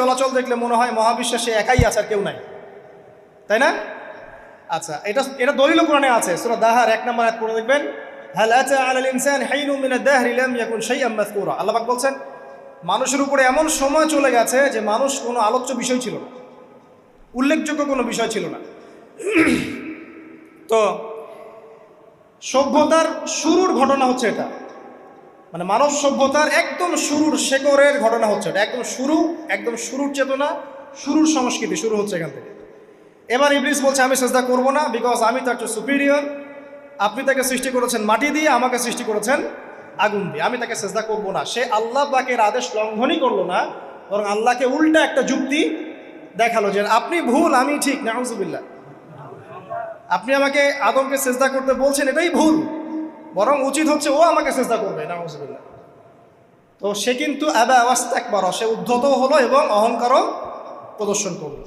চলাচল দেখলে মনে হয় মহাবিশ্বে সে একাই আছে, আর কেউ নাই, তাই না? আচ্ছা, এটা দলিল কোরআনে আছে। সূরা দাহার 1 নম্বর আয়াত পড়ে দেখবেন, হাল আতা আলাল ইনসানি হাইনুম মিনাদ দাহরি লাম ইয়াকুন শাইআম মাযকুরা। আল্লাহ পাক বলছেন মানুষের উপরে এমন সময় চলে গেছে যে মানুষ কোনো আলোচ্য বিষয় ছিল না, উল্লেখযোগ্য কোনো বিষয় ছিল না। তো সভ্যতার শুরুর ঘটনা হচ্ছে এটা, মানে মানব সভ্যতার একদম শুরুর শেকড়ের ঘটনা হচ্ছে এটা, একদম শুরুর চেতনা, শুরুর সংস্কৃতি শুরু হচ্ছে এখান থেকে। এবার ইবলিস বলছে আমি সেজদা করব না, বিকজ আমি তার চেয়ে সুপিরিয়র। আপনি তাকে সৃষ্টি করেছেন মাটি দিয়ে, আমাকে সৃষ্টি করেছেন আগুন দিয়ে, আমি তাকে সেজদা করব না। সে আল্লাহ পাকের আদেশ লঙ্ঘনই করলো না, বরং আল্লাহকে উল্টা একটা যুক্তি দেখালো যে আপনি ভুল, আমি ঠিক। নাউজুবিল্লাহ, আপনি আমাকে আদমকে সেজদা করতে বলছেন, এটাই ভুল, বরং উচিত হচ্ছে ও আমাকে সেজদা করবে। নাউজুবিল্লাহ। তো সে কিন্তু আবা ওয়াস্তাকবারা, সে উদ্ধত হলো এবং অহংকারও প্রদর্শন করলো।